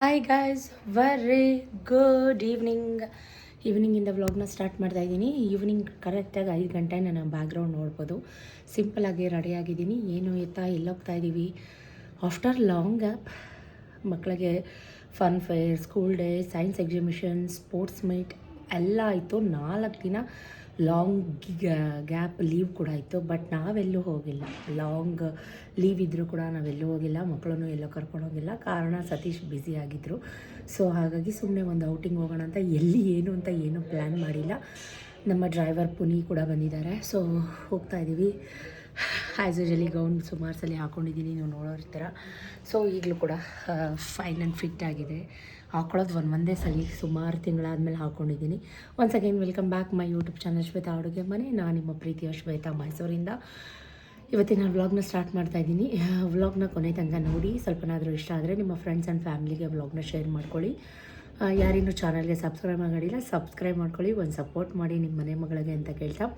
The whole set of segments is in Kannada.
ಹಾಯ್ ಗಾಯ್ಸ್, ವೆರಿ ಗುಡ್ ಈವ್ನಿಂಗಿಂದ ವ್ಲಾಗ್ನ ಸ್ಟಾರ್ಟ್ ಮಾಡ್ತಾ ಇದ್ದೀನಿ. ಈವ್ನಿಂಗ್ ಕರೆಕ್ಟಾಗಿ 5 ಗಂಟೆ. ನಾನು ಬ್ಯಾಕ್ಗ್ರೌಂಡ್ ನೋಡ್ಬೋದು. ಸಿಂಪಲಾಗಿ ರೆಡಿಯಾಗಿದ್ದೀನಿ. ಏನು ಎತ್ತಾ ಎಲ್ಲೋಗ್ತಾ ಇದ್ದೀವಿ ಆಫ್ಟರ್ ಲಾಂಗ್ ಗ್ಯಾಪ್. ಮಕ್ಕಳಿಗೆ fun fair, school day, science exhibition, sports meet ಎಲ್ಲ ಆಯಿತು. 4 ದಿನ ಲಾಂಗ್ ಗ್ಯಾಪ್ ಲೀವ್ ಕೂಡ ಇತ್ತು. ಬಟ್ ನಾವೆಲ್ಲೂ ಹೋಗಿಲ್ಲ. ಲಾಂಗ್ ಲೀವ್ ಇದ್ದರೂ ಕೂಡ ನಾವೆಲ್ಲೂ ಹೋಗಿಲ್ಲ. ಮಕ್ಕಳನ್ನು ಎಲ್ಲೋ ಕರ್ಕೊಂಡು ಹೋಗಿಲ್ಲ. ಕಾರಣ ಸತೀಶ್ ಬ್ಯುಸಿ ಆಗಿದ್ದರು. ಸೊ ಹಾಗಾಗಿ ಸುಮ್ಮನೆ ಒಂದು ಔಟಿಂಗ್ ಹೋಗೋಣ ಅಂತ, ಎಲ್ಲಿ ಏನು ಅಂತ ಏನೂ ಪ್ಲ್ಯಾನ್ ಮಾಡಿಲ್ಲ. ನಮ್ಮ ಡ್ರೈವರ್ ಪುನಿ ಕೂಡ ಬಂದಿದ್ದಾರೆ. ಸೊ ಹೋಗ್ತಾ ಇದ್ದೀವಿ. ಆ್ಯಸ್ ಯೂಶಲಿ ಗೌನ್ ಸುಮಾರು ಸಲ ಹಾಕ್ಕೊಂಡಿದ್ದೀನಿ, ನೀವು ನೋಡೋರ್ತೀರ. ಸೊ ಈಗಲೂ ಕೂಡ ಫೈನ್ ಆ್ಯಂಡ್ ಫಿಟ್ ಆಗಿದೆ. ಹಾಕ್ಕೊಳ್ಳೋದು ಒಂದೇ ಸಲ ಸುಮಾರು ತಿಂಗಳಾದಮೇಲೆ ಹಾಕ್ಕೊಂಡಿದ್ದೀನಿ. Once again welcome back my YouTube channel Shweta ಅಡುಗೆ ಮನೆ. ನಾನು ನಿಮ್ಮ ಪ್ರೀತಿಯ ಶ್ವೇತಾ, ಮೈಸೂರಿಂದ. ಇವತ್ತಿನ ವ್ಲಾಗ್ನ ಸ್ಟಾರ್ಟ್ ಮಾಡ್ತಾಯಿದ್ದೀನಿ. ವ್ಲಾಗ್ನ ಕೊನೆ ತನಕ ನೋಡಿ. ಸ್ವಲ್ಪನಾದರೂ ಇಷ್ಟ ಆದರೆ ನಿಮ್ಮ ಫ್ರೆಂಡ್ಸ್ ಆ್ಯಂಡ್ ಫ್ಯಾಮಿಲಿಗೆ ವ್ಲಾಗ್ನ ಶೇರ್ ಮಾಡ್ಕೊಳ್ಳಿ. ಯಾರಿನ್ನೂ ಚಾನಲ್ಗೆ ಸಬ್ಸ್ಕ್ರೈಬ್ ಮಾಡಿಲ್ಲ, ಸಬ್ಸ್ಕ್ರೈಬ್ ಮಾಡ್ಕೊಳ್ಳಿ. ಒಂದು ಸಪೋರ್ಟ್ ಮಾಡಿ ನಿಮ್ಮ ಮನೆ ಮಗಳಿಗೆ ಅಂತ ಕೇಳ್ತಾ,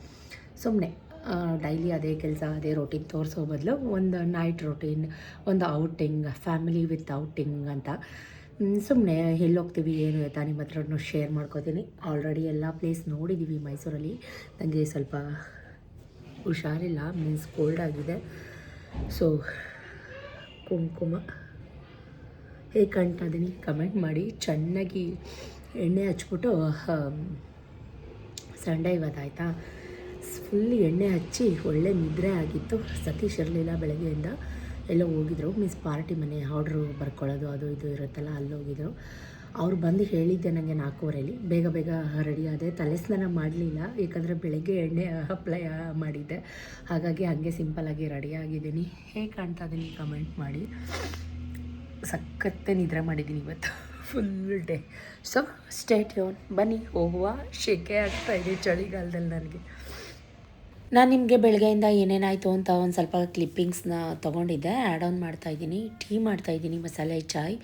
ಸುಮ್ಮನೆ ಡೈಲಿ ಅದೇ ಕೆಲಸ, ಅದೇ ರೋಟೀನ್ ತೋರಿಸೋ ಬದಲು ಒಂದು ನೈಟ್ ರೋಟೀನ್, ಒಂದು ಔಟಿಂಗ್, ಫ್ಯಾಮಿಲಿ ವಿತ್ ಔಟಿಂಗ್ ಅಂತ ಸುಮ್ಮನೆ ಎಲ್ಲೋಗ್ತೀವಿ ಏನು ಆಯಿತಾ ನಿಮ್ಮ ಹತ್ರನೂ ಶೇರ್ ಮಾಡ್ಕೋತೀನಿ. ಆಲ್ರೆಡಿ ಎಲ್ಲ ಪ್ಲೇಸ್ ನೋಡಿದ್ದೀವಿ ಮೈಸೂರಲ್ಲಿ. ನನಗೆ ಸ್ವಲ್ಪ ಹುಷಾರಿಲ್ಲ, ಮೀನ್ಸ್ ಕೋಲ್ಡ್ ಆಗಿದೆ. ಸೊ ಕುಂಕುಮ ಹೇಗೆ ಕಾಣ್ತಾ ಇದ್ದೀನಿ ಕಮೆಂಟ್ ಮಾಡಿ. ಚೆನ್ನಾಗಿ ಎಣ್ಣೆ ಹಚ್ಬಿಟ್ಟು, ಸಂಡೇ ಇವತ್ತಾಯಿತಾ, ಫುಲ್ ಎಣ್ಣೆ ಹಚ್ಚಿ ಒಳ್ಳೆ ನಿದ್ರೆ ಆಗಿತ್ತು. ಸತೀಶ್ ಇರಲಿಲ್ಲ, ಬೆಳಗ್ಗೆಯಿಂದ ಎಲ್ಲೋ ಹೋಗಿದ್ರು. ಮೀನ್ಸ್ ಪಾರ್ಟಿ ಮನೆ ಆರ್ಡ್ರು ಬರ್ಕೊಳ್ಳೋದು ಅದು ಇದು ಇರುತ್ತಲ್ಲ, ಅಲ್ಲಿ ಹೋಗಿದ್ರು. ಅವ್ರು ಬಂದು ಹೇಳಿದ್ದೆ ನನಗೆ 4:15. ಬೇಗ ಬೇಗ ರೆಡಿ ಆದೆ. ತಲೆ ಸ್ನಾನ ಮಾಡಲಿಲ್ಲ, ಏಕೆಂದರೆ ಬೆಳಗ್ಗೆ ಎಣ್ಣೆ ಅಪ್ಲೈ ಮಾಡಿದ್ದೆ. ಹಾಗಾಗಿ ಹಾಗೆ ಸಿಂಪಲ್ಲಾಗಿ ರೆಡಿಯಾಗಿದ್ದೀನಿ. ಹೇಗೆ ಕಾಣ್ತಾ ಇದ್ದೀನಿ ಕಮೆಂಟ್ ಮಾಡಿ. ಸಖತ್ತೆ ನಿದ್ರೆ ಮಾಡಿದ್ದೀನಿ ಇವತ್ತು full day. So stay tune, ಬನ್ನಿ ಹೋಗುವ. ಶೆಕೆ ಆಗ್ತಾಯಿದೆ ಚಳಿಗಾಲದಲ್ಲಿ ನನಗೆ. ನಾನು ನಿಮಗೆ ಬೆಳಗ್ಗೆಯಿಂದ ಏನೇನಾಯಿತು ಅಂತ ಒಂದು ಸ್ವಲ್ಪ ಕ್ಲಿಪ್ಪಿಂಗ್ಸ್ನ ತೊಗೊಂಡಿದ್ದೆ, ಆ್ಯಡ್ ಆನ್ ಮಾಡ್ತಾಯಿದ್ದೀನಿ. ಟೀ ಮಾಡ್ತಾಯಿದ್ದೀನಿ, ಮಸಾಲೆ ಚಾಯ್.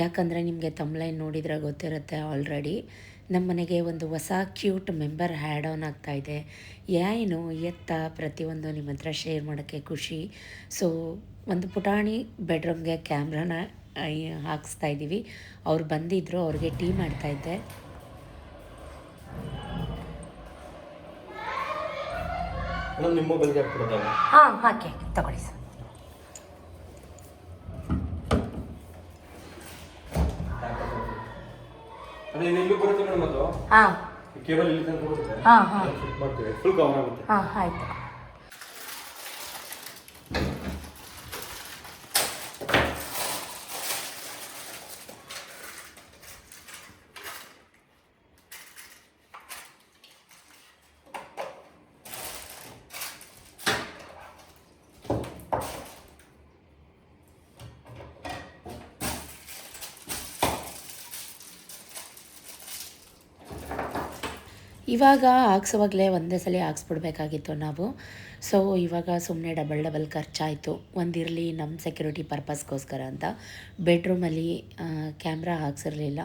ಯಾಕಂದರೆ ನಿಮಗೆ ತಮ್ಲೈನ್ ನೋಡಿದರೆ ಗೊತ್ತಿರುತ್ತೆ ಆಲ್ರೆಡಿ. ನಮ್ಮ ಮನೆಗೆ ಒಂದು ಹೊಸ ಕ್ಯೂಟ್ ಮೆಂಬರ್ ಆ್ಯಡ್ ಆನ್ ಆಗ್ತಾಯಿದೆ. ಏನು ಎತ್ತ ಪ್ರತಿಯೊಂದು ನಿಮ್ಮ ಹತ್ರ ಶೇರ್ ಮಾಡೋಕ್ಕೆ ಖುಷಿ. ಸೊ ಒಂದು ಪುಟಾಣಿ ಬೆಡ್ರೂಮ್ಗೆ ಕ್ಯಾಮ್ರಾನ ಹಾಕಿಸ್ತಾ ಇದ್ದೀವಿ. ಅವ್ರು ಬಂದಿದ್ದರು, ಅವ್ರಿಗೆ ಟೀ ಮಾಡ್ತಾಯಿದ್ದೆ. ನಿಮ್ಮ ಮೊಬೈಲ್ಗೆ ಹಾಕ್ಬಿಡೋದಲ್ಲ? ಹಾಂ, ಹಾಕಿ ತಗೊಳ್ಳಿ ಸರ್. ಅದೇ ಇಲ್ಲಿ ಬರುತ್ತೆ ಮೇಡಮ್, ಅದು ಹಾಂ ಕೇಬಲ್ ಇಲ್ಲಿ ತನಕ ಬರುತ್ತೆ. ಹಾಂ ಹಾಂ ಫಿಟ್ ಮಾಡ್ತೀವಿ, ಫುಲ್ ಕವರ್ ಆಗುತ್ತೆ. ಹಾಂ ಆಯಿತು. ಇವಾಗ ಹಾಕ್ಸೋವಾಗಲೇ ಒಂದೇ ಸಲ ಹಾಕ್ಸ್ಬಿಡ್ಬೇಕಾಗಿತ್ತು ನಾವು. ಸೊ ಇವಾಗ ಸುಮ್ಮನೆ ಡಬಲ್ ಖರ್ಚಾಯಿತು. ಒಂದಿರಲಿ ನಮ್ಮ ಸೆಕ್ಯೂರಿಟಿ ಪರ್ಪಸ್ಗೋಸ್ಕರ ಅಂತ ಬೆಡ್ರೂಮಲ್ಲಿ ಕ್ಯಾಮ್ರಾ ಹಾಕ್ಸಿರಲಿಲ್ಲ.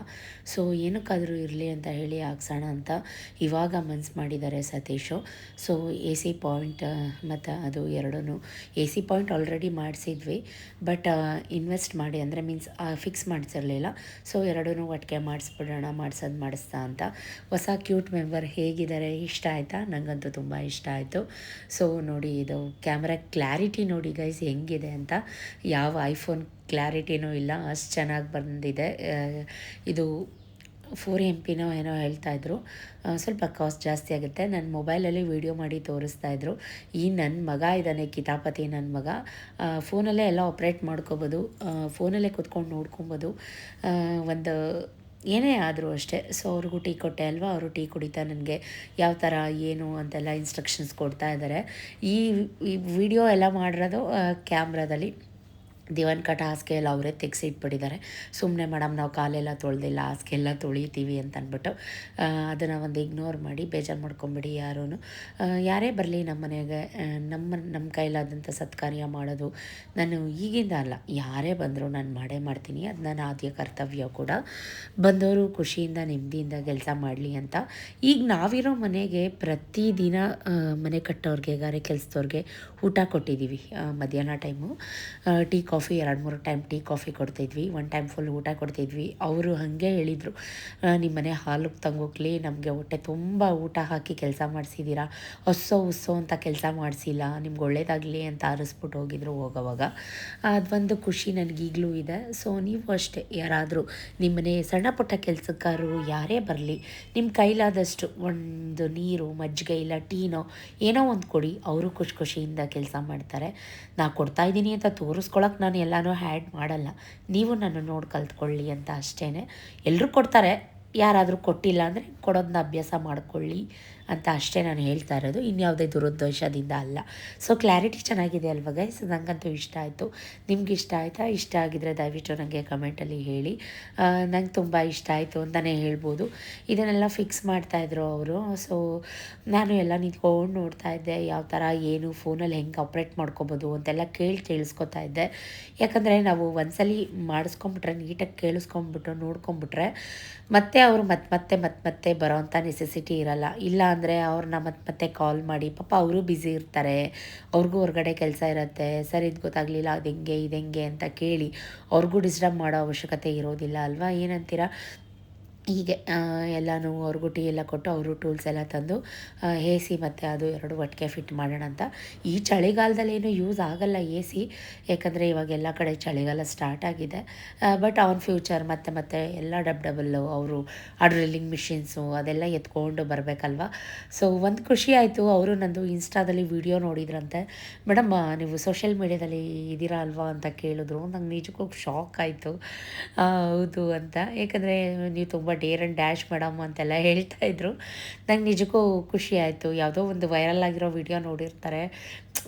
ಸೊ ಏನಕ್ಕಾದರೂ ಇರಲಿ ಅಂತ ಹೇಳಿ ಹಾಕ್ಸೋಣ ಅಂತ ಇವಾಗ ಮನ್ಸು ಮಾಡಿದ್ದಾರೆ Satish. So A C point ಮತ್ತು ಅದು ಎರಡೂ, ಎ ಸಿ ಪಾಯಿಂಟ್ ಆಲ್ರೆಡಿ ಮಾಡಿಸಿದ್ವಿ, ಬಟ್ ಇನ್ವೆಸ್ಟ್ ಮಾಡಿ, ಅಂದರೆ ಮೀನ್ಸ್ ಫಿಕ್ಸ್ ಮಾಡಿಸಿರಲಿಲ್ಲ. ಸೊ ಎರಡೂ ಒಟ್ಟಿಗೆ ಮಾಡಿಸ್ತಾ ಅಂತ. ಹೊಸ ಕ್ಯೂಟ್ ಮೆಂಬರ್ ಹೇಗಿದ್ದಾರೆ, ಇಷ್ಟ ಆಯಿತಾ? ನನಗಂತೂ ತುಂಬ ಇಷ್ಟ ಆಯಿತು. ಸೊ ನೋಡಿ, ಇದು ಕ್ಯಾಮ್ರಾ ಕ್ಲಾರಿಟಿ ನೋಡಿ ಗೈಸ್ ಹೆಂಗಿದೆ ಅಂತ. ಯಾವ ಐಫೋನ್ ಕ್ಲಾರಿಟಿನೂ ಇಲ್ಲ, ಅಷ್ಟು ಚೆನ್ನಾಗಿ ಬಂದಿದೆ. ಇದು 4MP ಏನೋ ಹೇಳ್ತಾಯಿದ್ರು. ಸ್ವಲ್ಪ ಕಾಸ್ಟ್ ಜಾಸ್ತಿ ಆಗುತ್ತೆ. ನನ್ನ ಮೊಬೈಲಲ್ಲಿ ವೀಡಿಯೋ ಮಾಡಿ ತೋರಿಸ್ತಾಯಿದ್ರು. ಈ ನನ್ನ ಮಗ ಇದ್ದಾನೆ, ಕಿತಾಪತಿ ನನ್ನ ಮಗ. ಫೋನಲ್ಲೇ ಎಲ್ಲ ಆಪ್ರೇಟ್ ಮಾಡ್ಕೊಬೋದು, ಫೋನಲ್ಲೇ ಕೂತ್ಕೊಂಡು ನೋಡ್ಕೊಬೋದು. ಒಂದು ಏನೇ ಆದರೂ ಅಷ್ಟೇ. ಸೊ ಅವ್ರಿಗೂ ಟೀ ಕೊಟ್ಟೆ ಅಲ್ವಾ, ಅವರು ಟೀ ಕುಡಿತಾ ನನಗೆ ಯಾವ ಥರ ಏನು ಅಂತೆಲ್ಲ ಇನ್ಸ್ಟ್ರಕ್ಷನ್ಸ್ ಕೊಡ್ತಾ ಇದ್ದಾರೆ. ಈ ವಿಡಿಯೋ ಎಲ್ಲ ಮಾಡಿರೋದು ಕ್ಯಾಮ್ರಾದಲ್ಲಿ. ದಿವಾನ್ ಕಟ ಹಾಸಿಗೆ ಎಲ್ಲ ಅವರೇ ತೆಗೆಸಿಟ್ಬಿಟ್ಟಿದ್ದಾರೆ. ಸುಮ್ಮನೆ ಮೇಡಮ್ ನಾವು ಕಾಲೆಲ್ಲ ತೊಳೆದಿಲ್ಲ, ಹಾಸಿಗೆ ಎಲ್ಲ ತೊಳಿತೀವಿ ಅಂತ ಅಂದ್ಬಿಟ್ಟು ಅದನ್ನು ಒಂದು ಇಗ್ನೋರ್ ಮಾಡಿ, ಬೇಜಾರು ಮಾಡ್ಕೊಂಬಿಡಿ ಯಾರೂ. ಯಾರೇ ಬರಲಿ ನಮ್ಮ ಮನೆಗೆ, ನಮ್ಮ ಕೈಲಾದಂಥ ಸತ್ಕಾರ್ಯ ಮಾಡೋದು ನಾನು ಈಗಿಂದ ಅಲ್ಲ, ಯಾರೇ ಬಂದರೂ ನಾನು ಮಾಡೇ ಮಾಡ್ತೀನಿ. ಅದು ನನ್ನ ಆದ್ಯ ಕರ್ತವ್ಯ ಕೂಡ. ಬಂದವರು ಖುಷಿಯಿಂದ ನೆಮ್ಮದಿಯಿಂದ ಕೆಲಸ ಮಾಡಲಿ ಅಂತ. ಈಗ ನಾವಿರೋ ಮನೆಗೆ ಪ್ರತಿದಿನ ಮನೆ ಕಟ್ಟೋರಿಗೆ, ಗಾರೆ ಕೆಲಸದವ್ರಿಗೆ ಊಟ ಕೊಟ್ಟಿದ್ದೀವಿ. ಮಧ್ಯಾಹ್ನ time tea coffee coffee 2-3 time tea coffee ಕೊಡ್ತಿದ್ವಿ, 1 ಟೈಮ್ ಫುಲ್ ಊಟ ಕೊಡ್ತಿದ್ವಿ. ಅವರು ಹಾಗೆ ಹೇಳಿದರು, ನಿಮ್ಮ ಮನೆ ಹಾಲಿಗೆ ತಂಗೋಗ್ಲಿ, ನಮಗೆ ಹೊಟ್ಟೆ ತುಂಬ ಊಟ ಹಾಕಿ ಕೆಲಸ ಮಾಡಿಸಿದ್ದೀರಾ, ಹೊಸ್ಸೋ ಅಂತ ಕೆಲಸ ಮಾಡಿಸಿಲ್ಲ, ನಿಮ್ಗೆ ಒಳ್ಳೇದಾಗಲಿ ಅಂತ ಆರಿಸ್ಬಿಟ್ಟು ಹೋಗಿದ್ರು ಹೋಗೋವಾಗ. ಅದೊಂದು ಖುಷಿ ನನಗೀಗಲೂ ಇದೆ. ಸೊ ನೀವು ಅಷ್ಟೇ, ಯಾರಾದರೂ ನಿಮ್ಮನೆ ಸಣ್ಣ ಪುಟ್ಟ ಕೆಲಸಕ್ಕಾರು ಯಾರೇ ಬರಲಿ, ನಿಮ್ಮ ಕೈಲಾದಷ್ಟು ಒಂದು ನೀರು, ಮಜ್ಜಿಗೆ ಇಲ್ಲ ಟೀನೋ ಏನೋ ಒಂದು ಕೊಡಿ, ಅವರು ಖುಷಿಯಿಂದ ಕೆಲಸ ಮಾಡ್ತಾರೆ. ನಾ ಕೊಡ್ತಾಯಿದ್ದೀನಿ ಅಂತ ತೋರಿಸ್ಕೊಳಕ್ಕೆ ನಾನು ಎಲ್ಲನೂ ಹ್ಯಾಡ್ ಮಾಡಲ್ಲ, ನೀವು ನನ್ನ ನೋಡಿ ಕಲ್ತ್ಕೊಳ್ಳಿ ಅಂತ ಅಷ್ಟೇ. ಎಲ್ಲರೂ ಕೊಡ್ತಾರೆ, ಯಾರಾದರೂ ಕೊಟ್ಟಿಲ್ಲ ಅಂದರೆ ಕೊಡೋದನ್ನ ಅಭ್ಯಾಸ ಮಾಡಿಕೊಳ್ಳಿ ಅಂತ ಅಷ್ಟೇ ನಾನು ಹೇಳ್ತಾ ಇರೋದು, ಇನ್ಯಾವುದೇ ದುರುದ್ದೇಶದಿಂದ ಅಲ್ಲ. ಸೊ ಕ್ಲಾರಿಟಿ ಚೆನ್ನಾಗಿದೆ ಅಲ್ವಾ ಗೈಸ್? ನನಗಂತೂ ಇಷ್ಟ ಆಯಿತು. ನಿಮ್ಗೆ ಇಷ್ಟ ಆಯಿತಾ? ಇಷ್ಟ ಆಗಿದರೆ ದಯವಿಟ್ಟು ನನಗೆ ಕಮೆಂಟಲ್ಲಿ ಹೇಳಿ. ನಂಗೆ ತುಂಬ ಇಷ್ಟ ಆಯಿತು ಅಂತಲೇ ಹೇಳ್ಬೋದು. ಇದನ್ನೆಲ್ಲ ಫಿಕ್ಸ್ ಮಾಡ್ತಾಯಿದ್ರು ಅವರು. ಸೊ ನಾನು ಎಲ್ಲ ನಿಂತ್ಕೊಂಡು ನೋಡ್ತಾ ಇದ್ದೆ, ಯಾವ ಥರ ಏನು ಫೋನಲ್ಲಿ ಹೆಂಗೆ ಆಪ್ರೇಟ್ ಮಾಡ್ಕೊಬೋದು ಅಂತೆಲ್ಲ ಕೇಳಿಸ್ಕೊತಾ ಇದ್ದೆ. ಯಾಕಂದರೆ ನಾವು ಒಂದ್ಸಲಿ ಮಾಡಿಸ್ಕೊಂಬಿಟ್ರೆ, ನೀಟಾಗಿ ಕೇಳಿಸ್ಕೊಂಬಿಟ್ಟು ನೋಡ್ಕೊಂಬಿಟ್ರೆ ಮತ್ತೆ ಅವರು ಮತ್ತೆ ಬರೋವಂಥ ನೆಸೆಸಿಟಿ ಇರಲ್ಲ. ಇಲ್ಲ ಅಂದರೆ ಅವ್ರನ್ನ ಮತ್ತೆ ಕಾಲ್ ಮಾಡಿ, ಪಾಪ ಅವರು ಬ್ಯುಸಿ ಇರ್ತಾರೆ, ಅವ್ರಿಗೂ ಹೊರಗಡೆ ಕೆಲಸ ಇರುತ್ತೆ, ಸರ್ ಇದು ಗೊತ್ತಾಗಲಿಲ್ಲ, ಅದು ಹೆಂಗೆ ಇದು ಹೆಂಗೆ ಅಂತ ಕೇಳಿ ಅವ್ರಿಗೂ ಡಿಸ್ಟರ್ಬ್ ಮಾಡೋ ಅವಶ್ಯಕತೆ ಇರೋದಿಲ್ಲ ಅಲ್ವಾ? ಏನಂತೀರ? ಹೀಗೆ ಎಲ್ಲನೂ ಅವ್ರಿಗೂ ಟೀ ಎಲ್ಲ ಕೊಟ್ಟು, ಅವರು ಟೂಲ್ಸ್ ಎಲ್ಲ ತಂದು ಎ ಸಿ ಮತ್ತು ಅದು 2 ಒಟ್ಟಿಗೆ ಫಿಟ್ ಮಾಡೋಣ ಅಂತ. ಈ ಚಳಿಗಾಲದಲ್ಲೇನು ಯೂಸ್ ಆಗಲ್ಲ ಎ ಸಿ, ಯಾಕಂದರೆ ಇವಾಗ ಎಲ್ಲ ಕಡೆ ಚಳಿಗಾಲ ಸ್ಟಾರ್ಟ್ ಆಗಿದೆ. ಬಟ್ ಆನ್ ಫ್ಯೂಚರ್ ಮತ್ತೆ ಎಲ್ಲ ಡಬಲ್ಲು ಅವರು ಆ ಡ್ರಿಲ್ಲಿಂಗ್ ಮಿಷಿನ್ಸು ಅದೆಲ್ಲ ಎತ್ಕೊಂಡು ಬರಬೇಕಲ್ವ. ಸೊ ಒಂದು ಖುಷಿ ಆಯಿತು, ಅವರು ನಂದು ಇನ್ಸ್ಟಾದಲ್ಲಿ ವೀಡಿಯೋ ನೋಡಿದ್ರಂತೆ. ಮೇಡಮ್ ನೀವು ಸೋಷಿಯಲ್ ಮೀಡ್ಯಾದಲ್ಲಿ ಇದ್ದೀರಾ ಅಲ್ವಾ ಅಂತ ಕೇಳಿದ್ರು. ನಂಗೆ ನಿಜಕ್ಕೂ ಶಾಕ್ ಆಯಿತು, ಹೌದು ಅಂತ. ಯಾಕಂದರೆ ನೀವು ತುಂಬ ಡೇರ್ ಆ್ಯಂಡ್ ಡ್ಯಾಶ್ ಮೇಡಮ್ ಅಂತೆಲ್ಲ ಹೇಳ್ತಾಯಿದ್ರು. ನಂಗೆ ನಿಜಕ್ಕೂ ಖುಷಿ ಆಯಿತು. ಯಾವುದೋ ಒಂದು ವೈರಲ್ ಆಗಿರೋ ವಿಡಿಯೋ ನೋಡಿರ್ತಾರೆ,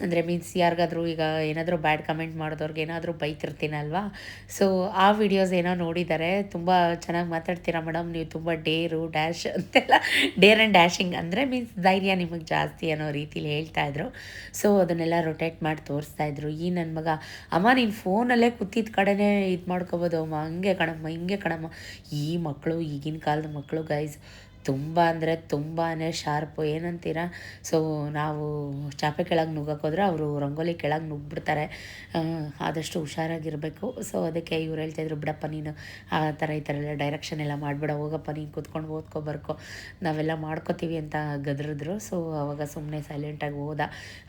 ಅಂದರೆ ಮೀನ್ಸ್ ಯಾರಿಗಾದರೂ ಈಗ ಏನಾದರೂ ಬ್ಯಾಡ್ ಕಮೆಂಟ್ ಮಾಡಿದವ್ರಿಗೆ ಏನಾದರೂ ಬೈತಿರ್ತೀನಲ್ವಾ, ಸೊ ಆ ವಿಡಿಯೋಸ್ ಏನೋ ನೋಡಿದ್ದಾರೆ. ತುಂಬ ಚೆನ್ನಾಗಿ ಮಾತಾಡ್ತೀರಾ ಮೇಡಮ್, ನೀವು ತುಂಬ ಡೇರು ಡ್ಯಾಶ್ ಅಂತೆಲ್ಲ, ಡೇರ್ ಆ್ಯಂಡ್ ಡ್ಯಾಶಿಂಗ್ ಅಂದರೆ ಮೀನ್ಸ್ ಧೈರ್ಯ ನಿಮಗೆ ಜಾಸ್ತಿ ಅನ್ನೋ ರೀತಿಲಿ ಹೇಳ್ತಾಯಿದ್ರು. ಸೊ ಅದನ್ನೆಲ್ಲ ರೊಟೇಟ್ ಮಾಡಿ ತೋರಿಸ್ತಾಯಿದ್ರು. ಈ ನನ್ನ ಮಗ, ಅಮ್ಮ ನೀನು ಫೋನಲ್ಲೇ ಕೂತಿದ್ದ ಕಡೆನೇ ಇದು ಮಾಡ್ಕೋಬೋದು ಅಮ್ಮ, ಹಂಗೆ ಕಣಮ್ಮ ಹಿಂಗೆ ಕಣಮ್ಮ. ಈ ಮಕ್ಕಳು, ಈಗಿನ ಕಾಲದ ಮಕ್ಕಳು ಗೈಸ್ ತುಂಬ ಅಂದರೆ ತುಂಬಾ ಶಾರ್ಪು, ಏನಂತೀರ? ಸೊ ನಾವು ಚಾಪೆ ಕೆಳಗೆ ನುಗ್ಗಕ್ಕೋದ್ರೆ ಅವರು ರಂಗೋಲಿ ಕೆಳಗೆ ನುಗ್ಗಿಬಿಡ್ತಾರೆ. ಆದಷ್ಟು ಹುಷಾರಾಗಿರಬೇಕು. ಸೊ ಅದಕ್ಕೆ ಇವ್ರು ಹೇಳ್ತಾಯಿದ್ರು, ಬಿಡಪ್ಪ ನೀನು ಆ ಥರ ಈ ಥರ ಎಲ್ಲ ಡೈರೆಕ್ಷನ್ ಎಲ್ಲ ಮಾಡಿಬಿಡ, ಹೋಗಪ್ಪ ನೀನು ಕೂತ್ಕೊಂಡು ಓದ್ಕೊ ಬರ್ಕೊ, ನಾವೆಲ್ಲ ಮಾಡ್ಕೋತೀವಿ ಅಂತ ಗದ್ರಿದ್ರು. ಸೊ ಅವಾಗ ಸುಮ್ಮನೆ ಸೈಲೆಂಟಾಗಿ ಹೋದ.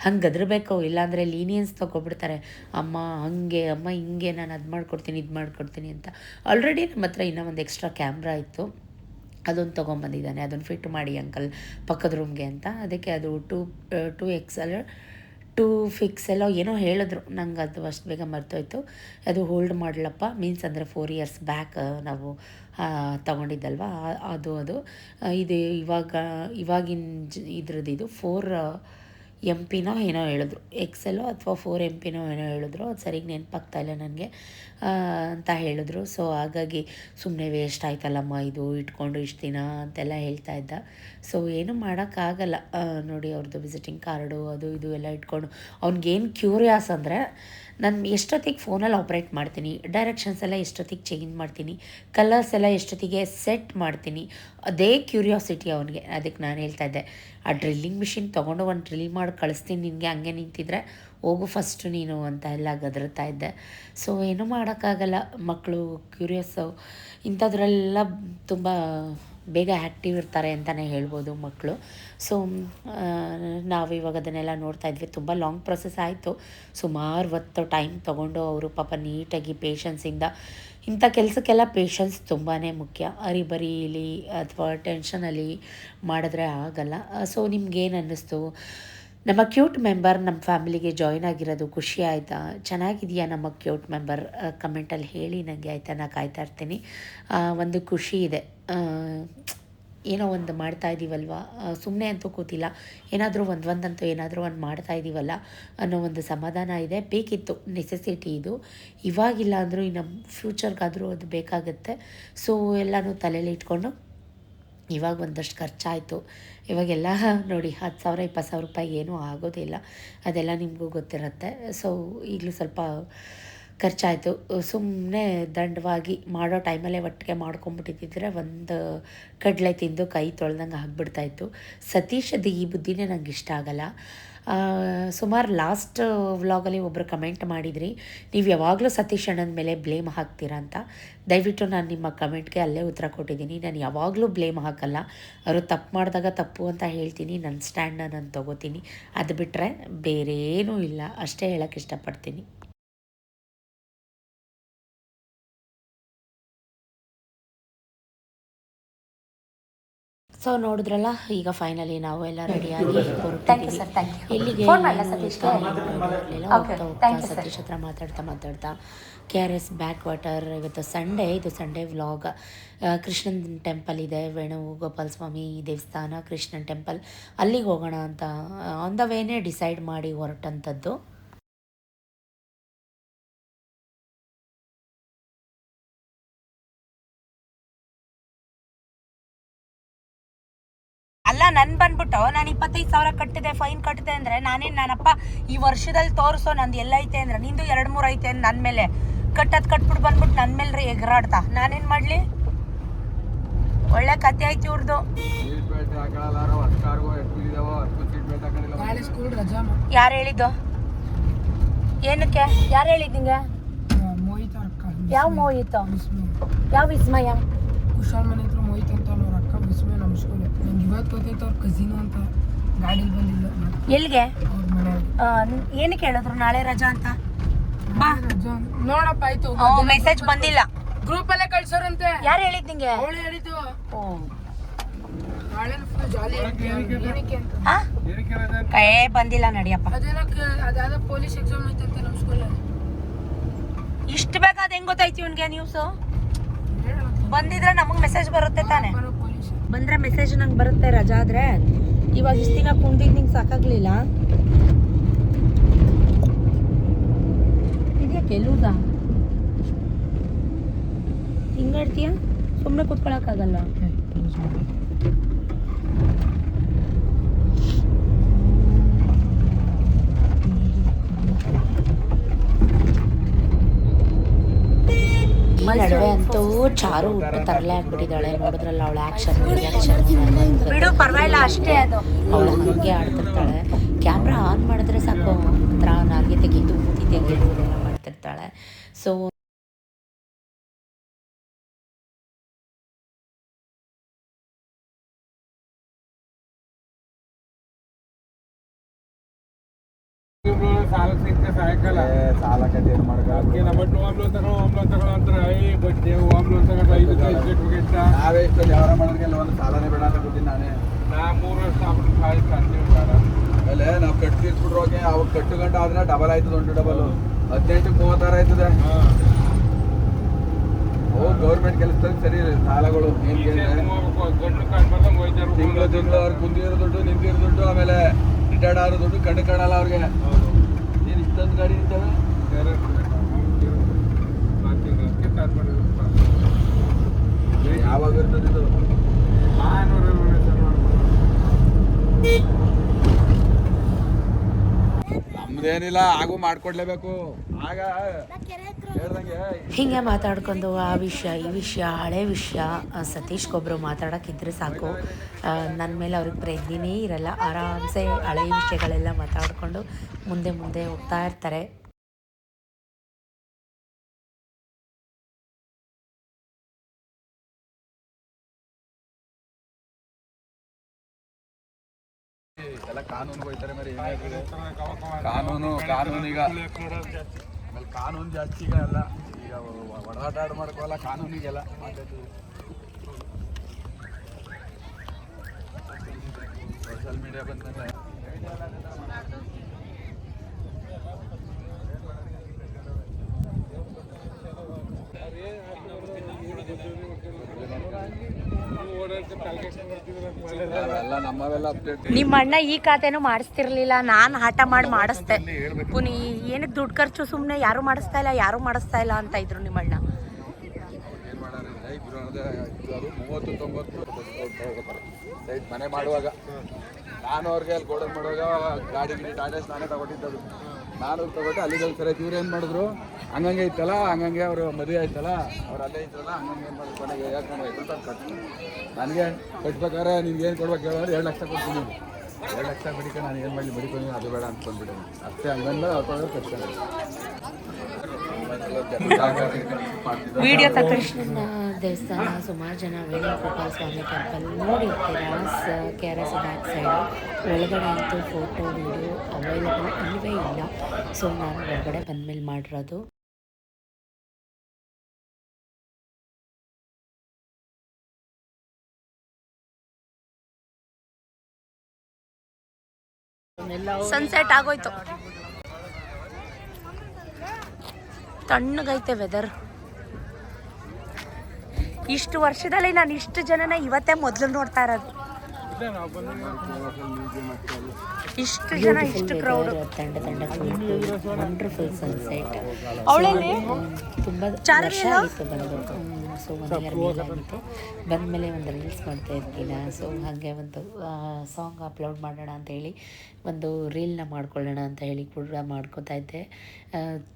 ಹಂಗೆ ಗದ್ರಬೇಕು, ಇಲ್ಲಾಂದರೆ ಲೀನಿಯನ್ಸ್ ತೊಗೊಬಿಡ್ತಾರೆ. ಅಮ್ಮ ಹಂಗೆ, ಅಮ್ಮ ಹಿಂಗೆ, ನಾನು ಅದು ಮಾಡ್ಕೊಡ್ತೀನಿ ಇದು ಮಾಡ್ಕೊಡ್ತೀನಿ ಅಂತ. ಆಲ್ರೆಡಿ ನಮ್ಮ ಹತ್ರ ಇನ್ನೂ ಒಂದು ಎಕ್ಸ್ಟ್ರಾ ಕ್ಯಾಮ್ರಾ ಇತ್ತು, ಅದೊಂದು ತೊಗೊಂಬಂದಿದ್ದಾನೆ, ಅದನ್ನು ಫಿಟ್ ಮಾಡಿ ಅಂಕಲ್ ಪಕ್ಕದ ರೂಮ್ಗೆ ಅಂತ. ಅದಕ್ಕೆ ಅದು 2XL 2 ಫಿಕ್ಸೆಲ್ಲೋ ಏನೋ ಹೇಳಿದ್ರು, ನಂಗೆ ಅದು ಅಷ್ಟು ಬೇಗ ಮರ್ತೋಯ್ತು. ಅದು ಹೋಲ್ಡ್ ಮಾಡಲಪ್ಪ, ಮೀನ್ಸ್ ಅಂದರೆ 4 ಇಯರ್ಸ್ ಬ್ಯಾಕ್ ನಾವು ತೊಗೊಂಡಿದ್ದಲ್ವ, ಅದು ಇದು ಇವಾಗಿನ ಇದ್ರದ್ದು 4 MP ಏನೋ ಹೇಳಿದ್ರು, XL ಅಥವಾ 4 MP ಏನೋ ಹೇಳಿದ್ರು, ಅದು ಸರಿಗೆ ನೆನಪಾಗ್ತಾ ಇಲ್ಲ ನನಗೆ ಅಂತ ಹೇಳಿದ್ರು. ಸೊ ಹಾಗಾಗಿ ಸುಮ್ಮನೆ ವೇಸ್ಟ್ ಆಯ್ತಲ್ಲಮ್ಮ ಇದು ಇಟ್ಕೊಂಡು ಇಷ್ಟು ದಿನ ಅಂತೆಲ್ಲ ಹೇಳ್ತಾ ಇದ್ದ. ಸೊ ಏನೂ ಮಾಡೋಕ್ಕಾಗಲ್ಲ ನೋಡಿ, ಅವ್ರದ್ದು ವಿಸಿಟಿಂಗ್ ಕಾರ್ಡು ಅದು ಇದು ಎಲ್ಲ ಇಟ್ಕೊಂಡು ಅವ್ನಿಗೇನು ಕ್ಯೂರಿಯಾಸ್ ಅಂದರೆ, ನಾನು ಎಷ್ಟೊತ್ತಿಗೆ ಫೋನಲ್ಲಿ ಆಪ್ರೇಟ್ ಮಾಡ್ತೀನಿ, ಡೈರೆಕ್ಷನ್ಸ್ ಎಲ್ಲ ಎಷ್ಟೊತ್ತಿಗೆ ಚೇಂಜ್ ಮಾಡ್ತೀನಿ, ಕಲರ್ಸ್ ಎಲ್ಲ ಎಷ್ಟೊತ್ತಿಗೆ ಸೆಟ್ ಮಾಡ್ತೀನಿ, ಅದೇ ಕ್ಯೂರಿಯಾಸಿಟಿ ಅವನಿಗೆ. ಅದಕ್ಕೆ ನಾನು ಹೇಳ್ತಾ ಇದ್ದೆ, ಆ ಡ್ರಿಲ್ಲಿಂಗ್ ಮಿಷಿನ್ ತೊಗೊಂಡು ಒಂದು ಡ್ರಿಲ್ ಮಾಡಿ ಕಳಿಸ್ತೀನಿ ನಿನಗೆ, ಹಂಗೆ ನಿಂತಿದ್ರೆ ಹೋಗು ಫಸ್ಟು ನೀನು ಅಂತ ಎಲ್ಲ ಗದರ್ತಾ ಇದ್ದೆ. ಸೊ ಏನೂ ಮಾಡೋಕ್ಕಾಗಲ್ಲ, ಮಕ್ಕಳು ಕ್ಯೂರಿಯಸ್ಸು, ಇಂಥದ್ರೆಲ್ಲ ತುಂಬ ಬೇಗ ಆ್ಯಕ್ಟಿವ್ ಇರ್ತಾರೆ ಅಂತಲೇ ಹೇಳ್ಬೋದು ಮಕ್ಕಳು. ಸೊ ನಾವು ಇವಾಗ ಅದನ್ನೆಲ್ಲ ನೋಡ್ತಾ ಇದ್ವಿ. ತುಂಬ ಲಾಂಗ್ ಪ್ರೊಸೆಸ್ ಆಯಿತು, ಸುಮಾರು ಹೊತ್ತು ಟೈಮ್ ತೊಗೊಂಡು ಅವರು ಪಾಪ ನೀಟಾಗಿ ಪೇಷನ್ಸಿಂದ. ಇಂಥ ಕೆಲಸಕ್ಕೆಲ್ಲ ಪೇಷನ್ಸ್ ತುಂಬಾ ಮುಖ್ಯ. ಅರಿಬರಿಲಿ ಅಥವಾ ಟೆನ್ಷನಲ್ಲಿ ಮಾಡಿದ್ರೆ ಆಗಲ್ಲ. ಸೊ ನಿಮ್ಗೇನು ಅನ್ನಿಸ್ತು? ನಮ್ಮ ಕ್ಯೂಟ್ ಮೆಂಬರ್ ನಮ್ಮ ಫ್ಯಾಮಿಲಿಗೆ ಜಾಯ್ನ್ ಆಗಿರೋದು ಖುಷಿ ಆಯಿತಾ? ಚೆನ್ನಾಗಿದೆಯಾ ನಮ್ಮ ಕ್ಯೂಟ್ ಮೆಂಬರ್? ಕಮೆಂಟಲ್ಲಿ ಹೇಳಿ ನನಗೆ, ಆಯಿತಾ? ನಾನು ಕಾಯ್ತಾ ಇರ್ತೀನಿ. ಒಂದು ಖುಷಿ ಇದೆ, ಏನೋ ಒಂದು ಮಾಡ್ತಾಯಿದ್ದೀವಲ್ವ, ಸುಮ್ಮನೆ ಅಂತೂ ಕೂತಿಲ್ಲ, ಏನಾದರೂ ಒಂದಂತೂ ಏನಾದರೂ ಒಂದು ಮಾಡ್ತಾಯಿದ್ದೀವಲ್ಲ ಅನ್ನೋ ಒಂದು ಸಮಾಧಾನ ಇದೆ. ಬೇಕಿತ್ತು, ನೆಸೆಸಿಟಿ ಇದು, ಇವಾಗಿಲ್ಲ ಅಂದರೂ ಇನ್ನು ಫ್ಯೂಚರ್ಗಾದರೂ ಅದು ಬೇಕಾಗುತ್ತೆ. ಸೊ ಎಲ್ಲನೂ ತಲೆಯಲ್ಲಿ ಇಟ್ಕೊಂಡು ಇವಾಗ ಒಂದಷ್ಟು ಖರ್ಚಾಯಿತು. ಇವಾಗೆಲ್ಲ ನೋಡಿ 10,000 20,000 ರೂಪಾಯಿ ಏನೂ ಆಗೋದಿಲ್ಲ, ಅದೆಲ್ಲ ನಿಮಗೂ ಗೊತ್ತಿರುತ್ತೆ. ಸೊ ಈಗಲೂ ಸ್ವಲ್ಪ ಖರ್ಚಾಯಿತು. ಸುಮ್ಮನೆ ದಂಡವಾಗಿ ಮಾಡೋ ಟೈಮಲ್ಲೇ ಒಟ್ಟಿಗೆ ಮಾಡ್ಕೊಂಬಿಟ್ಟಿದ್ದಿದ್ರೆ ಒಂದು ಕಡಲೆ ತಿಂದು ಕೈ ತೊಳ್ದಂಗೆ ಆಗಿಬಿಡ್ತಾಯಿತ್ತು. ಸತೀಶದ್ದು ಈ ಬುದ್ಧಿನೇ ನಂಗೆ ಇಷ್ಟ ಆಗಲ್ಲ. ಸುಮಾರು ಲಾಸ್ಟ್ ವ್ಲಾಗಲ್ಲಿ ಒಬ್ಬರು ಕಮೆಂಟ್ ಮಾಡಿದ್ರಿ, ನೀವು ಯಾವಾಗಲೂ ಸತೀಶ್ ಅಣ್ಣನ ಮೇಲೆ ಬ್ಲೇಮ್ ಹಾಕ್ತೀರಾ ಅಂತ. ದಯವಿಟ್ಟು ನಾನು ನಿಮ್ಮ ಕಮೆಂಟ್ಗೆ ಅಲ್ಲೇ ಉತ್ತರ ಕೊಟ್ಟಿದ್ದೀನಿ. ನಾನು ಯಾವಾಗಲೂ ಬ್ಲೇಮ್ ಹಾಕಲ್ಲ. ಅವರು ತಪ್ಪು ಮಾಡಿದಾಗ ತಪ್ಪು ಅಂತ ಹೇಳ್ತೀನಿ, ನನ್ನ ಸ್ಟ್ಯಾಂಡನ್ನ ನಾನು ತೊಗೋತೀನಿ. ಅದು ಬಿಟ್ಟರೆ ಬೇರೆ ಏನೂ ಇಲ್ಲ, ಅಷ್ಟೇ ಹೇಳೋಕ್ಕೆ ಇಷ್ಟಪಡ್ತೀನಿ. ಸೊ ನೋಡಿದ್ರಲ್ಲ, ಈಗ ಫೈನಲಿ ನಾವು ಎಲ್ಲ ರೆಡಿಯಾಗಿ ಹೊರಟಿದ್ದೀವಿ. ಎಲ್ಲಿಗೆ ಸತೀಶ್ ಹತ್ರ ಮಾತಾಡ್ತಾ KRS ಬ್ಯಾಕ್ ವಾಟರ್. ಇವತ್ತು ಸಂಡೇ, ಇದು ಸಂಡೇ ವ್ಲಾಗ್. ಕೃಷ್ಣನ್ ಟೆಂಪಲ್ ಇದೆ, ವೇಣುಗೋಪಾಲ ಸ್ವಾಮಿ ದೇವಸ್ಥಾನ, ಕೃಷ್ಣನ್ ಟೆಂಪಲ್, ಅಲ್ಲಿಗೆ ಹೋಗೋಣ ಅಂತ ಆನ್ ದ ವೇನೇ ಡಿಸೈಡ್ ಮಾಡಿ ಹೊರಟಂಥದ್ದು. ಅಲ್ಲ, ಬಂದ್ಬಿಟ್ಟು ನಾನು 25,000 ಕಟ್ಟಿದೆ, ಫೈನ್ ಕಟ್ಟಿದೆ ಅಂದರೆ ನಾನಪ್ಪ ಈ ವರ್ಷದಲ್ಲಿ ತೋರಿಸೋ ನಂದು ಎಲ್ಲೈತೆ ಅಂದ್ರೆ, ನಿಂದು 2-3 ಐತೆ ನನ್ನ ಮೇಲೆ ಕಟ್ಬಿಟ್ಟು ಬಂದ್ಬಿಟ್ಟು ನನ್ನ ಮೇಲೆ ಎಗರಾಡ್ತಾ ನಾನೇನು ಮಾಡಲಿ? ಒಳ್ಳೆ ಕತೆ ಆಯ್ತು ಇವ್ರದ್ದು. ಯಾರು ಹೇಳಿದ್ದು? ಏನಕ್ಕೆ? ಯಾರು ಹೇಳಿದ್ದು ನಿಂಗೆ? ಯಾವ ಮೋಹಿತ? ಯಾವ ವಿಸ್ಮಯ? ಕುಶಾಲ್ ಮನೆ ಹತ್ರ ಮೋಹಿತ್ ಅಂತ ಅವ್ರ ಅಕ್ಕ ವಿಸ್ಮಯ ನಮಸ್ಕಾರ. ನಂಗೆ ಇವತ್ತು ಗೊತ್ತೈತೆ ಅವ್ರ ಕಸಿನು ಅಂತ ಗಾಡಿಲಿ ಬಂದಿಲ್ಲ. ಎಲ್ಲಿಗೆ? ಅವ್ರ ಮನೆ. ಏನಕ್ಕೆ ಹೇಳಿದ್ರು ನಾಳೆ ರಜಾ ಅಂತ? ಬಾ ರಜಾ ನೋಡಪ್ಪ. ಆಯ್ತು, ಮೆಸೇಜ್ ಬಂದಿಲ್ಲ, ಗ್ರೂಪ್ ಅಲ್ಲೇ ಕಳ್ಸೋರಂತೆ. ಯಾರು ಹೇಳಿದ್ ನಿಂಗೆ? ಅವಳು ಹೇಳಿದ್ದು. ನಾಳೆ ಫುಲ್ ಜಾಲಿ ಏನಕ್ಕೆ ಅಂತ. ಬಂದಿಲ್ಲ ನಡಿಯಪ್ಪ. ಅದಾದ ಪೊಲೀಸ್ ಎಕ್ಸಾಮ್ ಐತಂತೆ ನಮ್ಮ ಸ್ಕೂಲಲ್ಲಿ. ಇಷ್ಟು ಬೇಗ ಅದ್ ಹೆಂಗ್ ಗೊತ್ತಾಯ್ತು ಇವನ್ಗೆ? ನ್ಯೂಸ್ ಬಂದಿದ್ರೆ ನಮಗ್ ಮೆಸೇಜ್ ಬರುತ್ತೆ ತಾನೆ? ಬಂದ್ರೆ ಮೆಸೇಜ್ ನಂಗೆ ಬರುತ್ತೆ ರಜಾ ಆದ್ರೆ. ಇವಾಗ ಇಷ್ಟು ದಿನ ಕುಂದಿದ್ ನಿಂಗೆ ಸಾಕಾಗ್ಲಿಲ್ಲ? ಇದಕ್ಕೆ ಎಲ್ಲೂದ ಹಿಂಗಾಡ್ತೀಯ? ಸುಮ್ಮನೆ ಕೂತ್ಕೊಳಕ್ಕಾಗಲ್ಲ. ನಡುವೆ ಅಂತೂ ಚಾರು ಊಟ ತರಲೆ ಆಗ್ಬಿಟ್ಟಿದ್ದಾಳೆ. ನೋಡಿದ್ರಲ್ಲ ಅವಳ ಆಕ್ಷನ್ ಬಿಡು, ಪರವಾಗಿಲ್ಲ ಅಷ್ಟೇ. ಅದು ಅವಳು ಹಂಗೆ ಆಡ್ತಿರ್ತಾಳೆ. ಕ್ಯಾಮ್ರಾ ಆನ್ ಮಾಡಿದ್ರೆ ಸಾಕು, ಒಂಥರ ನಾಲ್ಗೆ ತೆಗೆದು ಮೂತಿ ತೆಗೆದು ಮಾಡ್ತಿರ್ತಾಳೆ. ಸೊ ನಾವೇ ಇಷ್ಟು ವ್ಯವಹಾರ ಮಾಡೋದಕ್ಕೆಲ್ಲ ಒಂದು ಸಾಲನೇ ಬೇಡ ಅಂತ ಕೊಟ್ಟಿನಿ ನಾನೇ. ಆಮೇಲೆ ನಾವು ಕಟ್ಟು ತೀರ್ಸ್ಬಿಟ್ರು ಹೋಗಿ ಅವ್ರು ಕಟ್ಟು ಗಂಟೆ ಆದ್ರೆ ಡಬಲ್ ಆಯ್ತದ, ಒಂದು ಡಬಲ್ 18-36 ಆಯ್ತದೆ. ಅವು ಗೌರ್ಮೆಂಟ್ ಕೆಲಸದಲ್ಲಿ ಸರಿ ಸಾಲಗಳು ತಿಂಗಳು ಅವ್ರು ಕುಂದಿರೋ ದುಡ್ಡು, ನಿಂತಿರೋ ದುಡ್ಡು, ಆಮೇಲೆ ರಿಟೈರ್ಡ್ ಆರೋ ದುಡ್ಡು ಕಣ್ಣು ಕಾಣಲ್ಲ ಅವ್ರಿಗೆ. ಏನು ಇಷ್ಟೊಂದು ಗಾಡಿ ನಿಂತವೆ. ಯಾವಾಗ ಇರ್ತದೆ ಇದು? ನಮ್ದೇನಿಲ್ಲ, ಹಾಗೂ ಮಾಡ್ಕೊಡ್ಲೇಬೇಕು. ಆಗ ಹಿಂಗೆ ಮಾತಾಡ್ಕೊಂಡು ಆ ವಿಷಯ ಈ ವಿಷಯ ಹಳೆ ವಿಷಯ ಸತೀಶ್ಗೊಬ್ರು ಮಾತಾಡೋಕ್ಕಿದ್ರೆ ಸಾಕು, ನನ್ನ ಮೇಲೆ ಅವ್ರಿಗೆ ಪ್ರೇಜ್ಞೆನೇ ಇರಲ್ಲ. ಆರಾಮ್ಸೆ ಹಳೆ ವಿಷಯಗಳೆಲ್ಲ ಮಾತಾಡಿಕೊಂಡು ಮುಂದೆ ಹೋಗ್ತಾ ಇರ್ತಾರೆ. ಎಲ್ಲ ಕಾನೂನು ಹೋಯ್ತಾರೆ ಮರಿ. ಕಾನೂನೀಗ ಆಮೇಲೆ ಕಾನೂನು ಜಾಸ್ತಿ ಈಗ ಎಲ್ಲ. ಈಗ ಒಡಾಟ ಮಾಡ್ಕೋಲ್ಲ ಕಾನೂನಿಗೆಲ್ಲ. ಸೋಷಿಯಲ್ ಮೀಡಿಯಾ ಬಂದ್ಮೇಲೆ ನಿಮ್ಮ ಅಣ್ಣ ಈ ಖಾತೆನೂ ಮಾಡಿಸ್ತಿರ್ಲಿಲ್ಲ, ನಾನು ಹಠ ಮಾಡಿ ಮಾಡಿಸ್ದೆ. ಪುನಿ ಏನಕ್ಕೆ ದುಡ್ಡು ಖರ್ಚು, ಸುಮ್ಮನೆ ಯಾರು ಮಾಡಿಸ್ತಾ ಇಲ್ಲ ಅಂತ ಇದ್ರು ನಿಮ್ಮ ಅಣ್ಣ. ಮನೆ ಮಾಡುವಾಗ ನಾನು ಅವ್ರಿಗೆ ಅಲ್ಲಿ ಗೋಡನ್ ಮಾಡುವಾಗ ಗಾಡಿ ಟಾಟೇಸ್ ನಾನೇ ತಗೊಂಡಿದ್ದದು. ನಾನು ತಗೊಂಡು ಅಲ್ಲಿಗೆ ಸರಿ ಇವ್ರು ಏನು ಮಾಡಿದ್ರು ಹಂಗಂಗೆ ಇತ್ತಲ್ಲ ಹಂಗಂಗೆ ಅವರು ಮದುವೆ ಆಯ್ತಲ್ಲ ಅವ್ರು ಅಲ್ಲೇ ಇತ್ತಲ್ಲ ಹಂಗಂಗೆ ಏನು ಮಾಡಿದ್ರು ಕೊನೆಗೆ ಯಾಕಂದ್ರೆ ಕಟ್ತೀನಿ ನನಗೆ ಕಟ್ಬೇಕಾದ್ರೆ ನಿಮ್ಗೆ ಏನು ಕೊಡ್ಬೇಕು ಹೇಳಿದ್ರೆ 2 ಲಕ್ಷ ಕೊಡ್ತೀನಿ 2 ಲಕ್ಷ ಬಡಿಕೆ ನಾನು ಏನು ಮಾಡಲಿ ಬಡಿಕೊಂಡು ಅದು ಬೇಡ ಅಂದ್ಕೊಂಡ್ಬಿಟ್ಟು ಅಷ್ಟೇ ಹಂಗಂದ್ರೆ ಅವ್ರು ಕಟ್ಕೊಂಡು ವಿಡಿಯೋ ಕೃಷ್ಣನ ದೇವಸ್ಥಾನ ಸುಮಾರು ಜನ ವೇಣುಗೋಪಾಲ ಸ್ವಾಮಿ ಟೆಂಪಲ್ ನೋಡಿರ್ತೀರಾ KRS ಬ್ಯಾಕ್ ಸೈಡು ಒಳಗಡೆ ಅಂತೂ ಫೋಟೋ ವಿಡಿಯೋ ಅವೈಲೇಬಲ್ ಇಲ್ಲವೇ ಇಲ್ಲ. ಸೊ ನಾನು ಹೊರಗಡೆ ಬಂದಮೇಲೆ ಮಾಡಿರೋದು. ಸನ್ಸೆಟ್ ಆಗೋಯ್ತು, ತಣ್ಣಗೈತೆ ವೆದರ್. ಇಷ್ಟು ವರ್ಷದಲ್ಲಿ ನಾನು ಇಷ್ಟು ಜನನ ಇವತ್ತೇ ಮೊದಲು ನೋಡ್ತಾ ಇರೋದು. ಇಷ್ಟು ಜನ, ಇಷ್ಟು ಕ್ರೌಡ್. Wonderful sunset. ಅವಳಲ್ಲಿ ತುಂಬ ವರ್ಷ ಆಗಿತ್ತು ಬಂದು. ಸೊ 1 ಇಯರ್ ಮೇಲಾಗಿತ್ತು. ಬಂದಮೇಲೆ ಒಂದು ರೀಲ್ಸ್ ಮಾಡ್ತಾ ಇರ್ತೀನ. ಸೊ ಹಾಗೆ ಒಂದು ಸಾಂಗ್ ಅಪ್ಲೋಡ್ ಮಾಡೋಣ ಅಂತೇಳಿ ಒಂದು ರೀಲ್ನ ಮಾಡ್ಕೊಳ್ಳೋಣ ಅಂತ ಹೇಳಿ ಕೂಡ ಮಾಡ್ಕೋತಾ ಇದ್ದೆ.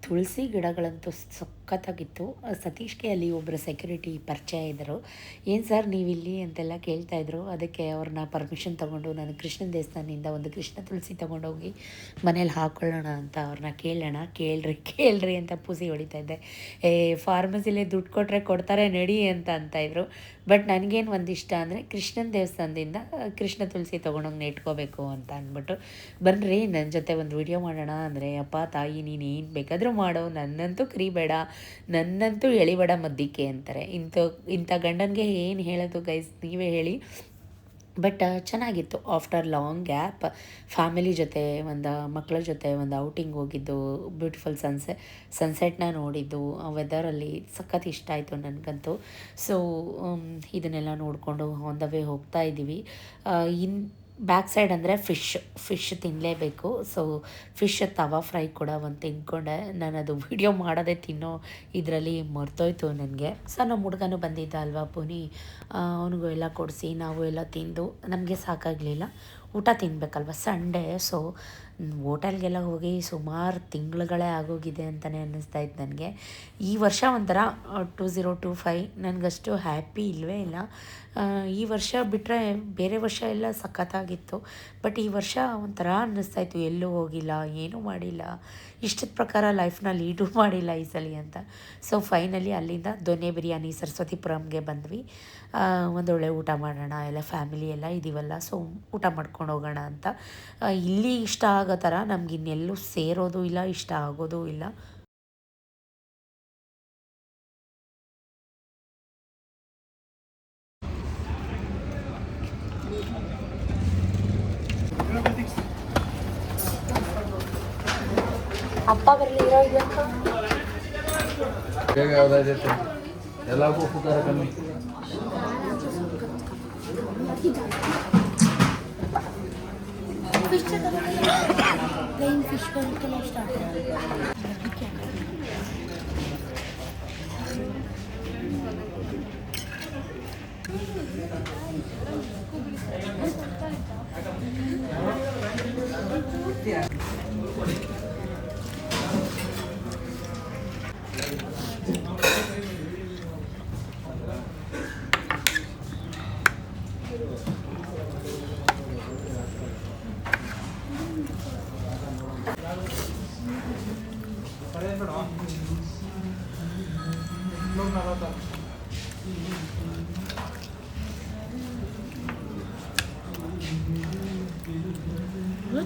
ತುಳಸಿ ಗಿಡಗಳಂತೂ ಸಖತ್ತಾಗಿತ್ತು. ಸತೀಶ್ಗೆ ಅಲ್ಲಿ ಒಬ್ಬರು ಸೆಕ್ಯೂರಿಟಿ ಪರಿಚಯ ಇದ್ದರು. ಏನು ಸರ್ ನೀವಿಲ್ಲಿ ಅಂತೆಲ್ಲ ಕೇಳ್ತಾಯಿದ್ರು. ಅದಕ್ಕೆ ಅವ್ರನ್ನ ಪರ್ಮಿಷನ್ ತೊಗೊಂಡು ನಾನು ಕೃಷ್ಣನ ದೇವಸ್ಥಾನದಿಂದ ಒಂದು ಕೃಷ್ಣ ತುಳಸಿ ತೊಗೊಂಡೋಗಿ ಮನೇಲಿ ಹಾಕ್ಕೊಳ್ಳೋಣ ಅಂತ ಅವ್ರನ್ನ ಕೇಳ್ರಿ ಅಂತ ಪೂಸಿ ಹೊಡಿತಾ ಇದ್ದೆ. ಫಾರ್ಮಸಿಲೇ ದುಡ್ಡು ಕೊಟ್ಟರೆ ಕೊಡ್ತಾರೆ ನಡಿ ಅಂತಾಯಿದ್ರು. ಬಟ್ ನನಗೇನು ಒಂದಿಷ್ಟ ಅಂದರೆ ಕೃಷ್ಣನ ದೇವಸ್ಥಾನದಿಂದ ಕೃಷ್ಣ ತುಳಸಿ ತೊಗೊಂಡೋಗಿ ನೆಟ್ಕೋಬೇಕು ಅಂತ ಅಂದ್ಬಿಟ್ಟು ಬನ್ನಿರಿ ನನ್ನ ಜೊತೆ ಒಂದು ವಿಡಿಯೋ ಮಾಡೋಣ ಅಂದರೆ, ಅಪ್ಪ ತಾಯಿ ನೀನು ಏನು ಬೇಕಾದರೂ ಮಾಡೋ, ನನ್ನಂತೂ ಕರಿಬೇಡ, ನನ್ನಂತೂ ಎಳಿಬೇಡ ಮದ್ದಿಕ್ಕೆ ಅಂತಾರೆ. ಇಂಥ ಗಂಡನಿಗೆ ಏನು ಹೇಳೋದು ಗೈಸ್, ನೀವೇ ಹೇಳಿ. ಬಟ್ ಚೆನ್ನಾಗಿತ್ತು. ಆಫ್ಟರ್ ಲಾಂಗ್ ಗ್ಯಾಪ್ ಫ್ಯಾಮಿಲಿ ಜೊತೆ ಒಂದು ಮಕ್ಕಳ ಜೊತೆ ಒಂದು ಔಟಿಂಗ್ ಹೋಗಿದ್ದು, ಬ್ಯೂಟಿಫುಲ್ ಸನ್ಸೆಟ್ನ ನೋಡಿದ್ದು, ವೆದರಲ್ಲಿ ಸಖತ್ ಇಷ್ಟ ಆಯಿತು ನನಗಂತೂ. ಸೊ ಇದನ್ನೆಲ್ಲ ನೋಡಿಕೊಂಡು ಆನ್ ದ ವೇ ಹೋಗ್ತಾ ಇದ್ದೀವಿ. ಬ್ಯಾಕ್ ಸೈಡ್ ಅಂದರೆ ಫಿಶ್ ತಿನ್ನಲೇಬೇಕು. ಸೊ ಫಿಶ್ ತವಾ ಫ್ರೈ ಕೂಡ ಒಂದು ತಿನ್ಕೊಂಡೆ. ನಾನು ಅದು ವಿಡಿಯೋ ಮಾಡೋದೇ ತಿನ್ನೋ ಇದರಲ್ಲಿ ಮರ್ತೋಯ್ತು ನನಗೆ. ಸೊ ನಮ್ಮ ಹುಡುಗನೂ ಬಂದಿದ್ದ ಅಲ್ವಾ ಪುನಿ, ಅವನಿಗೂ ಎಲ್ಲ ಕೊಡಿಸಿ ನಾವು ಎಲ್ಲ ತಿಂದು ನಮಗೆ ಸಾಕಾಗಲಿಲ್ಲ. ಊಟ ತಿನ್ನಬೇಕಲ್ವ ಸಂಡೇ. ಸೊ ಹೋಟೆಲ್ಗೆಲ್ಲ ಹೋಗಿ ಸುಮಾರು ತಿಂಗಳುಗಳೇ ಆಗೋಗಿದೆ ಅಂತಲೇ ಅನ್ನಿಸ್ತಾ ಇತ್ತು ನನಗೆ. ಈ ವರ್ಷ ಒಂಥರ 2025 ನನಗಷ್ಟು ಹ್ಯಾಪಿ ಇಲ್ಲವೇ ಇಲ್ಲ. ಈ ವರ್ಷ ಬಿಟ್ಟರೆ ಬೇರೆ ವರ್ಷ ಎಲ್ಲ ಸಖತ್ತಾಗಿತ್ತು. ಬಟ್ ಈ ವರ್ಷ ಒಂಥರ ಅನ್ನಿಸ್ತಾಯಿತ್ತು, ಎಲ್ಲೂ ಹೋಗಿಲ್ಲ, ಏನೂ ಮಾಡಿಲ್ಲ, ಇಷ್ಟದ ಪ್ರಕಾರ ಲೈಫ್ನ ಲೀಡು ಮಾಡಿಲ್ಲ ಈ ಸಲ ಅಂತ. ಸೊ ಫೈನಲಿ ಅಲ್ಲಿಂದ ದೊನ್ನೆ ಬಿರಿಯಾನಿ ಸರಸ್ವತಿಪುರಂಗೆ ಬಂದ್ವಿ. ಒಂದೊಳ್ಳೆ ಊಟ ಮಾಡೋಣ, ಎಲ್ಲ ಫ್ಯಾಮಿಲಿ ಎಲ್ಲ ಇದ್ದೀವಲ್ಲ, ಸೊ ಊಟ ಮಾಡ್ಕೊಂಡು ಹೋಗೋಣ ಅಂತ. ಇಲ್ಲಿ ಇಷ್ಟ ಆಗೋ ಥರ ನಮ್ಗೆ ಇನ್ನೆಲ್ಲೂ ಸೇರೋದು ಇಲ್ಲ, ಇಷ್ಟ ಆಗೋದು ಇಲ್ಲ. ಅಪ್ಪ ಬರಲಿ ಇರೋ ಇದೆಯಪ್ಪ ಬೇಗ ಯಾವುದಾಯ್ತು ಎಲ್ಲರಿಗೂ ಉಪಕಾರ ಕಮ್ಮಿ. ಪ್ಲೇನ್ ಫಿಶ್ ಬರೋಕ್ಕೆಲ್ಲ ಸ್ಟಾರ್ಟ್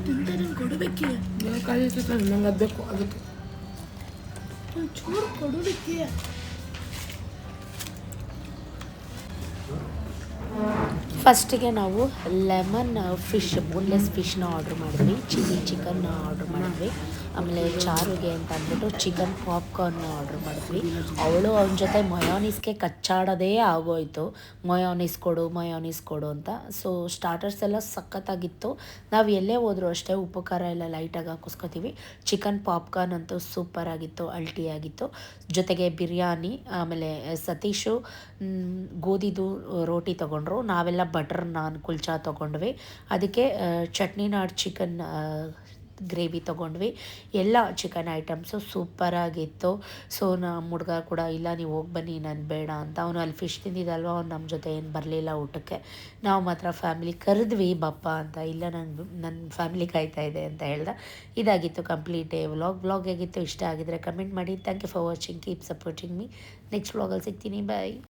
ತಿಂತಾರೆ ಕೊಡಬೇಕೆ ನಂಗೆ ಅದಬೇಕು, ಅದಕ್ಕೆ ಚೂರು ಕೊಡೋದಕ್ಕೆ. ಫಸ್ಟಿಗೆ ನಾವು ಲೆಮನ್ ಫಿಶ್, ಬೋನ್ಲೆಸ್ ಫಿಶ್ನ ಆರ್ಡ್ರ್ ಮಾಡಿದ್ವಿ, ಚಿಲ್ಲಿ ಚಿಕನ್ನ ಆರ್ಡ್ರ್ ಮಾಡಿದ್ವಿ. ಆಮೇಲೆ ಚಾರುಗೆ ಅಂತ ಅಂದ್ಬಿಟ್ಟು ಚಿಕನ್ ಪಾಪ್ಕಾರ್ನ್ನ ಆರ್ಡ್ರ್ ಮಾಡಿದ್ವಿ. ಅವಳು ಅವನ ಜೊತೆ ಮಯೋನೀಸ್ಗೆ ಕಚ್ಚಾಡೋದೇ ಆಗೋಯಿತು, ಮಯೋನೀಸ್ ಕೊಡು ಅಂತ. ಸೊ ಸ್ಟಾರ್ಟರ್ಸ್ ಎಲ್ಲ ಸಖತ್ತಾಗಿತ್ತು. ನಾವು ಎಲ್ಲೇ ಹೋದರೂ ಅಷ್ಟೇ ಉಪ್ಪು ಖಾರ ಎಲ್ಲ ಲೈಟಾಗಿ ಹಾಕಿಸ್ಕೊತೀವಿ. ಚಿಕನ್ ಪಾಪ್ಕಾರ್ನ್ ಅಂತೂ ಸೂಪರಾಗಿತ್ತು, ಅಲ್ಟಿಯಾಗಿತ್ತು. ಜೊತೆಗೆ ಬಿರಿಯಾನಿ, ಆಮೇಲೆ ಸತೀಶು ಗೋಧಿದು ರೋಟಿ ತೊಗೊಂಡ್ರು, ನಾವೆಲ್ಲ ಬಟರ್ ನಾನ್ ಕುಲ್ಚಾ ತೊಗೊಂಡ್ವಿ. ಅದಕ್ಕೆ ಚಟ್ನಿ ನಾಡ್ ಚಿಕನ್ ಗ್ರೇವಿ ತೊಗೊಂಡ್ವಿ. ಎಲ್ಲ ಚಿಕನ್ ಐಟಮ್ಸು ಸೂಪರಾಗಿತ್ತು. ಸೊ ನಮ್ಮ ಹುಡುಗ ಕೂಡ ಇಲ್ಲ ನೀವು ಹೋಗಿ ಬನ್ನಿ ನಾನು ಬೇಡ ಅಂತ, ಅವನು ಅಲ್ಲಿ ಫಿಶ್ ತಿಂದಿದ್ದಲ್ವ, ಅವ್ನು ನಮ್ಮ ಜೊತೆ ಏನು ಬರಲಿಲ್ಲ ಊಟಕ್ಕೆ. ನಾವು ಮಾತ್ರ ಫ್ಯಾಮಿಲಿ ಕರೆದ್ವಿ ಬಪ್ಪ ಅಂತ, ಇಲ್ಲ ನನ್ನ ಫ್ಯಾಮಿಲಿ ಕಾಯ್ತಾ ಇದೆ ಅಂತ ಹೇಳ್ದೆ. ಇದಾಗಿತ್ತು ಕಂಪ್ಲೀಟ್ ಡೇ ವ್ಲಾಗ್ ಹೇಗಿತ್ತು, ಇಷ್ಟ ಆಗಿದ್ರೆ ಕಮೆಂಟ್ ಮಾಡಿ. Thank you for watching, keep supporting me. Next ವ್ಲಾಗಲ್ಲಿ ಸಿಗ್ತೀನಿ, ಬಾಯ್.